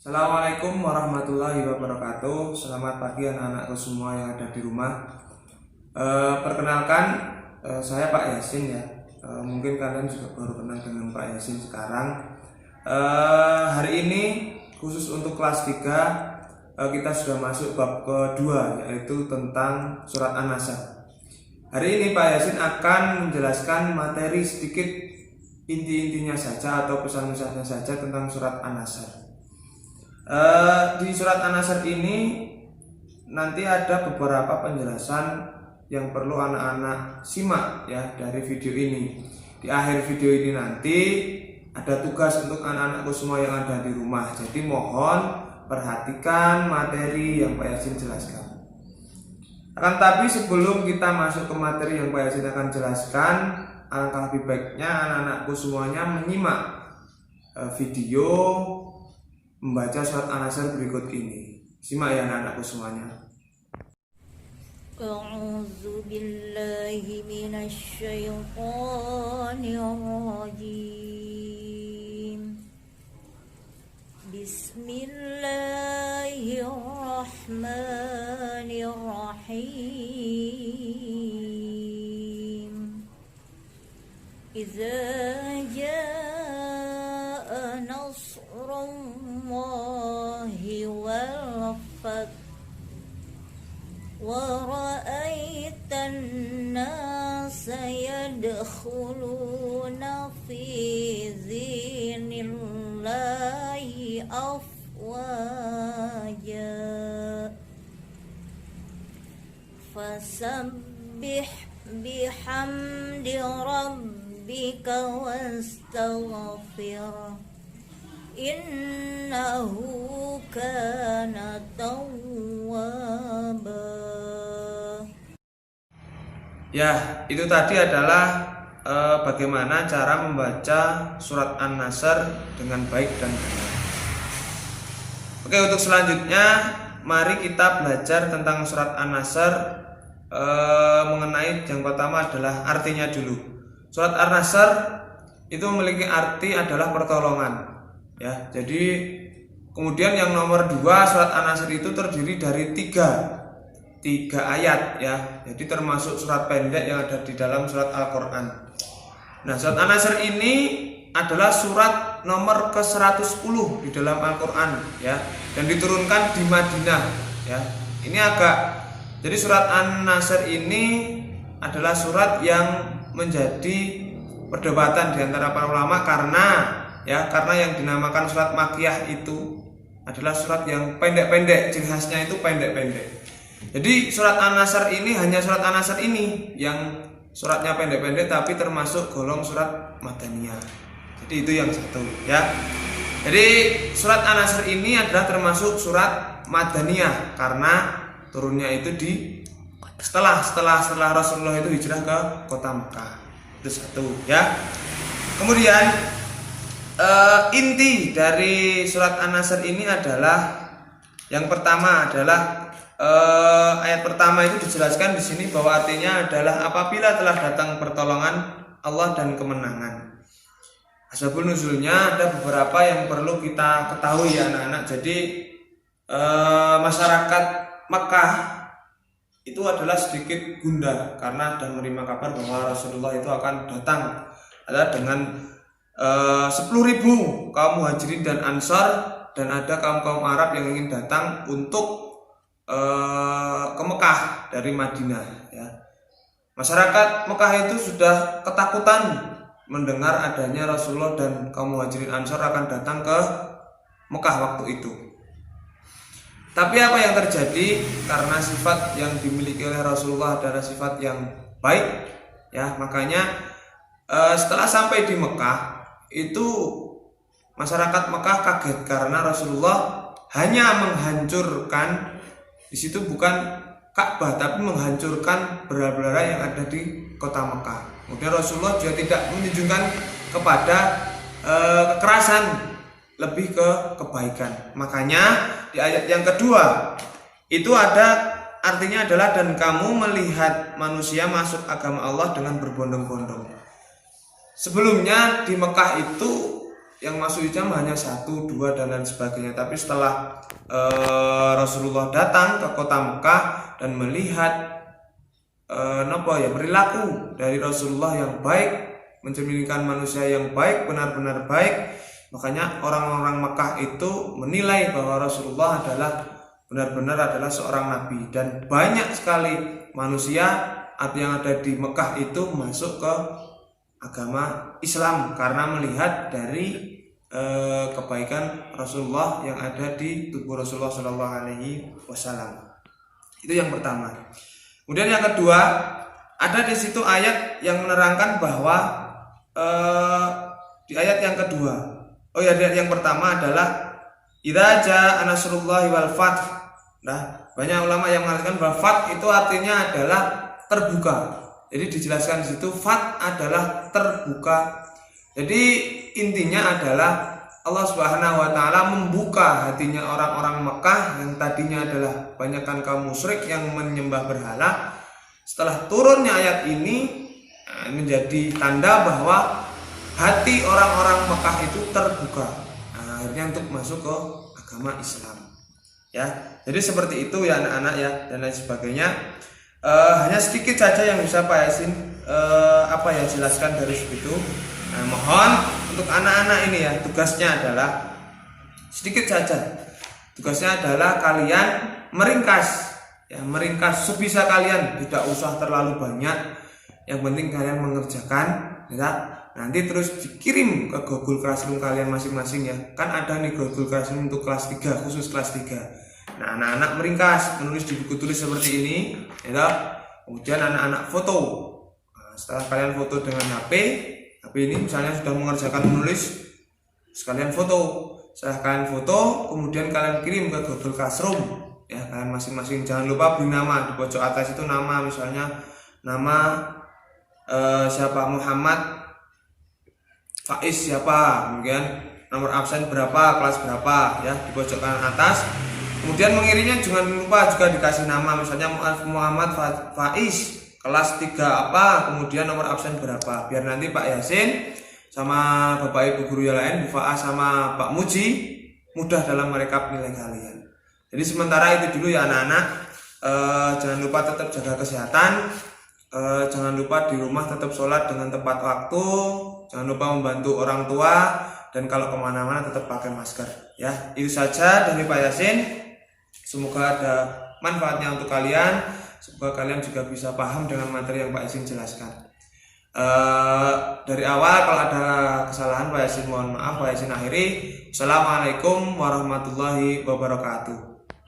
Assalamualaikum warahmatullahi wabarakatuh. Selamat pagi anak-anakku semua yang ada di rumah. Perkenalkan, saya Pak Yasin ya. Mungkin kalian juga baru kenal dengan Pak Yasin sekarang. Hari ini khusus untuk kelas 3 kita sudah masuk bab kedua, yaitu tentang surat An-Nasr. Hari ini Pak Yasin akan menjelaskan materi sedikit, inti-intinya saja atau pesan-pesannya saja tentang surat An-Nasr. Di surat An-Nasr ini nanti ada beberapa penjelasan yang perlu anak-anak simak ya dari video ini. Di akhir video ini nanti ada tugas untuk anak-anakku semua yang ada di rumah. Jadi mohon perhatikan materi yang Pak Yasin jelaskan. Akan tapi sebelum kita masuk ke materi yang Pak Yasin akan jelaskan, alangkah lebih baiknya anak-anakku semuanya menyimak video membaca surat An-Nasr berikut ini. Simak ya anak-anakku semuanya. A'udzu billahi minasy syaithanir rajim. Bismillahirrahmanirrahim. Idza jaa nasrullahi wal fath wa ra'aitan nasa yadkhuluna fi dinillahi afwaja fasabbih bihamdi rabbika wastaghfirhu innahu kana tawwaba. Ya, itu tadi adalah bagaimana cara membaca surat An-Nasr dengan baik dan benar. Oke, untuk selanjutnya mari kita belajar tentang surat An-Nasr. Mengenai yang pertama adalah artinya dulu. Surat An-Nasr itu memiliki arti adalah pertolongan. Ya, jadi kemudian yang nomor 2, surat An-Nasr itu terdiri dari tiga ayat ya. Jadi termasuk surat pendek yang ada di dalam surat Al-Qur'an. Nah, surat An-Nasr ini adalah surat nomor ke-110 di dalam Al-Qur'an ya, dan diturunkan di Madinah ya. Jadi surat An-Nasr ini adalah surat yang menjadi perdebatan di antara para ulama karena yang dinamakan surat Makkiyah itu adalah surat yang pendek-pendek, ciri khasnya itu pendek-pendek. Jadi surat An-Nasr ini hanya surat An-Nasr ini yang suratnya pendek-pendek tapi termasuk golong surat Madaniyah. Jadi itu yang satu ya. Jadi surat An-Nasr ini adalah termasuk surat Madaniyah karena turunnya itu setelah Rasulullah itu hijrah ke kota Mekah. Itu satu ya. Kemudian inti dari surat An-Nasr ini adalah yang pertama adalah ayat pertama itu dijelaskan di sini bahwa artinya adalah apabila telah datang pertolongan Allah dan kemenangan. Asbabun nuzulnya ada beberapa yang perlu kita ketahui ya anak-anak. Jadi masyarakat Mekah itu adalah sedikit gundah karena sudah menerima kabar bahwa Rasulullah itu akan datang adalah dengan 10.000 kaum muhajirin dan ansar, dan ada kaum Arab yang ingin datang untuk ke Mekah dari Madinah ya. Masyarakat Mekah itu sudah ketakutan mendengar adanya Rasulullah dan kaum muhajirin ansar akan datang ke Mekah waktu itu. Tapi apa yang terjadi, karena sifat yang dimiliki oleh Rasulullah adalah sifat yang baik ya, makanya setelah sampai di Mekah itu masyarakat Mekah kaget karena Rasulullah hanya menghancurkan di situ bukan Ka'bah tapi menghancurkan berhala-berhala yang ada di kota Mekah. Kemudian Rasulullah juga tidak menunjukkan kepada kekerasan, lebih ke kebaikan. Makanya di ayat yang kedua itu ada artinya adalah dan kamu melihat manusia masuk agama Allah dengan berbondong-bondong. Sebelumnya di Mekah itu yang masuk Islam hanya 1, 2 dan lain sebagainya. Tapi setelah Rasulullah datang ke kota Mekah dan melihat perilaku dari Rasulullah yang baik, mencerminkan manusia yang baik, benar-benar baik, makanya orang-orang Mekah itu menilai bahwa Rasulullah benar-benar adalah seorang nabi. Dan banyak sekali manusia yang ada di Mekah itu masuk ke agama Islam karena melihat dari kebaikan Rasulullah yang ada di tubuh Rasulullah Shallallahu Alaihi Wasallam. Itu yang pertama. Kemudian yang kedua, ada di situ ayat yang menerangkan bahwa di ayat yang kedua, ayat yang pertama adalah idza jaa nasrullahi wal fath. Nah, banyak ulama yang mengatakan bahwa fath itu artinya adalah terbuka. Jadi dijelaskan di situ fath adalah terbuka. Jadi intinya adalah Allah Subhanahu wa taala membuka hatinya orang-orang Mekah yang tadinya adalah banyakkan kaum musyrik yang menyembah berhala. Setelah turunnya ayat ini menjadi tanda bahwa hati orang-orang Mekah itu terbuka. Akhirnya untuk masuk ke agama Islam. Ya. Jadi seperti itu ya anak-anak ya dan lain sebagainya. Hanya sedikit saja yang bisa Pak Yasin jelaskan dari situ. Nah, mohon untuk anak-anak ini ya, tugasnya adalah sedikit saja. Tugasnya adalah kalian meringkas sebisa kalian, tidak usah terlalu banyak. Yang penting kalian mengerjakan, ya. Nanti terus dikirim ke Google Classroom kalian masing-masing ya. Kan ada nih Google Classroom untuk kelas 3, khusus kelas 3. Nah, anak-anak meringkas, menulis di buku tulis seperti ini, ya. Kemudian anak-anak foto. Nah, setelah kalian foto dengan HP ini misalnya sudah mengerjakan menulis, sekalian foto. Setelah kalian foto, kemudian kalian kirim ke Google Classroom. Ya, kalian masing-masing jangan lupa beri nama di pojok atas itu nama, misalnya nama siapa, Muhammad Faiz siapa, kemudian nomor absen berapa, kelas berapa ya di pojok kanan atas. Kemudian mengirimnya jangan lupa juga dikasih nama, misalnya Muhammad Faiz kelas 3 apa, kemudian nomor absen berapa, biar nanti Pak Yasin sama Bapak Ibu guru yang lain, Bu Faah sama Pak Muji mudah dalam merekap nilai kalian. Jadi sementara itu dulu ya anak-anak. Jangan lupa tetap jaga kesehatan, jangan lupa di rumah tetap sholat dengan tepat waktu, jangan lupa membantu orang tua, dan kalau kemana-mana tetap pakai masker ya. Itu saja dari Pak Yasin. Semoga ada manfaatnya untuk kalian. Semoga kalian juga bisa paham dengan materi yang Pak Yasin jelaskan. Dari awal kalau ada kesalahan Pak Yasin mohon maaf. Pak Yasin akhiri. Assalamualaikum warahmatullahi wabarakatuh.